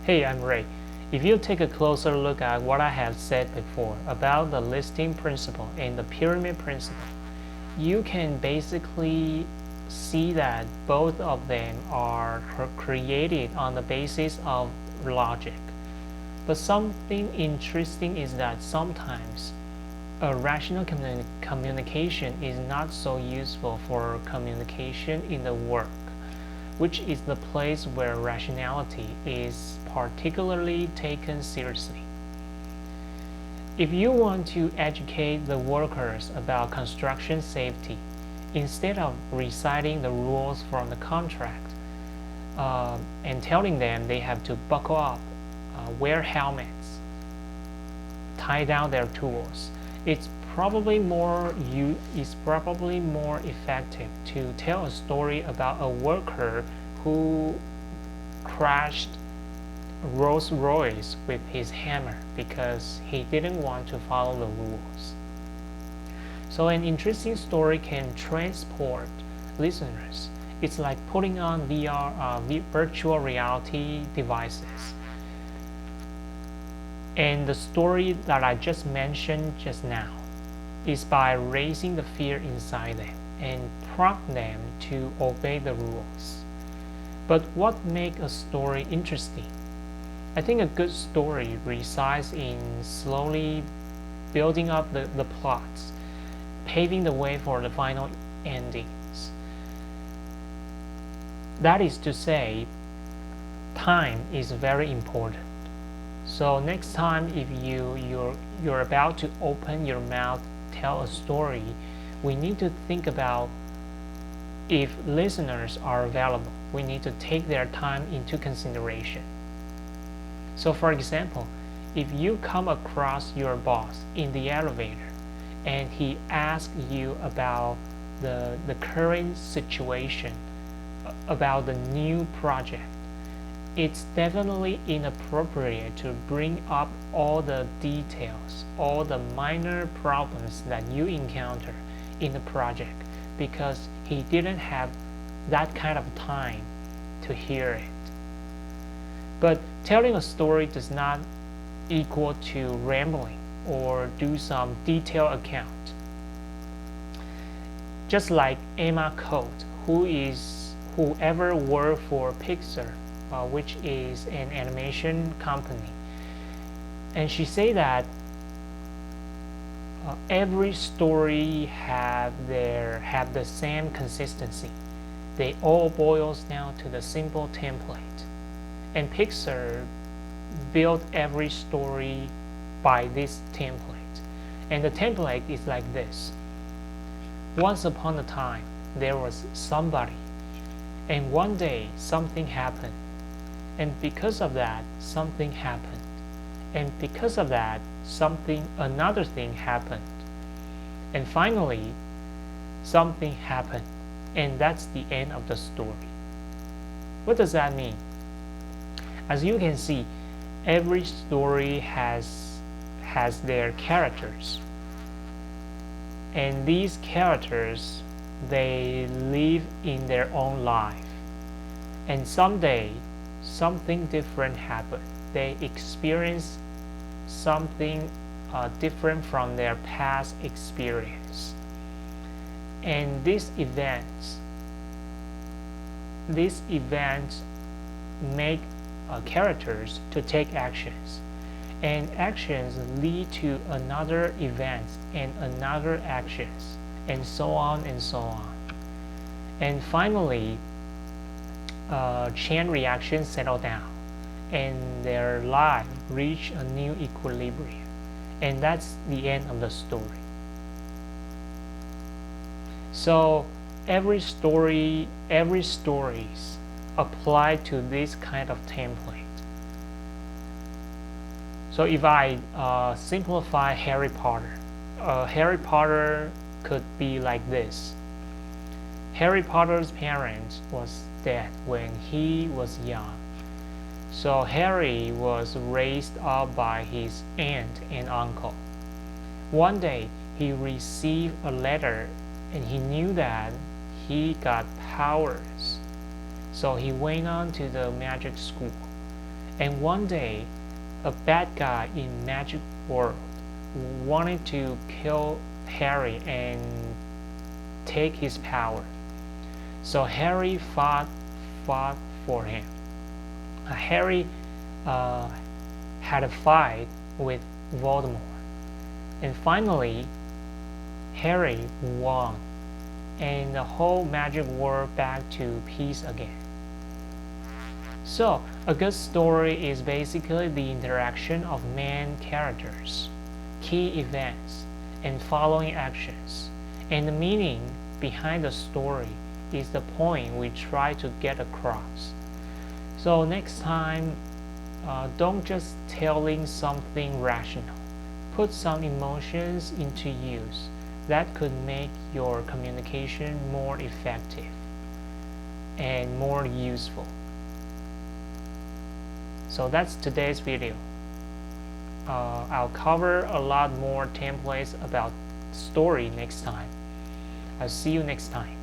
Hey, I'm Ray. If you take a closer look at what I have said before about the listing principle and the pyramid principle, you can basically see that both of them are created on the basis of logic. But something interesting is that sometimes a rational communication is not so useful for communication in the work, which is the place where rationality is particularly taken seriously. If you want to educate the workers about construction safety, instead of reciting the rules from the contract and telling them they have to buckle up, wear helmets, tie down their tools, it's probably more effective to tell a story about a worker who crashed Rolls-Royce with his hammer because he didn't want to follow the rules. So an interesting story can transport listeners. It's like putting on VR, virtual reality devices. And the story that I just mentioned just now is by raising the fear inside them and prompt them to obey the rules. But what makes a story interesting? I think a good story resides in slowly building up the plots, paving the way for the final endings. That is to say, time is very important. So next time if you're about to open your mouth, tell a story, we need to think about if listeners are available. We need to take their time into consideration. So for example, if you come across your boss in the elevator and he asks you about the current situation, about the new project, it's definitely inappropriate to bring up all the details, all the minor problems that you encounter in the project because he didn't have that kind of time to hear it. But telling a story does not equal to rambling or do some detailed account. Just like Emma Cote, whoever worked for Pixar, which is an animation company, and she said that every story have the same consistency. They all boils down to the simple template. And Pixar built every story by this template. And the template is like this. Once upon a time, there was somebody. And one day, something happened. And because of that, something happened. And because of that, another thing happened. And finally, something happened. And that's the end of the story. What does that mean? As you can see, every story has their characters. And these characters, they live in their own life. And someday, something different happened. They experience something different from their past experience. And these events make characters to take actions, and actions lead to another event and another actions, and so on and so on. And finally, chain reactions settle down, and their life reach a new equilibrium, and that's the end of the story. So every stories apply to this kind of template. So if I simplify Harry Potter, Harry Potter could be like this. Harry Potter's parents was dead when he was young. So Harry was raised up by his aunt and uncle. One day he received a letter and he knew that he got powers. So he went on to the magic school And one day, a bad guy in Magic World wanted to kill Harry and take his power. So Harry fought for him. Harry had a fight with Voldemort, and finally Harry won, and the whole magic world back to peace again. So a good story is basically the interaction of main characters, key events, and following actions, and the meaning behind the story is the point we try to get across. So next time, don't just telling something rational. Put some emotions into use. That could make your communication more effective and more useful. So that's today's video. I'll cover a lot more templates about story next time. I'll see you next time.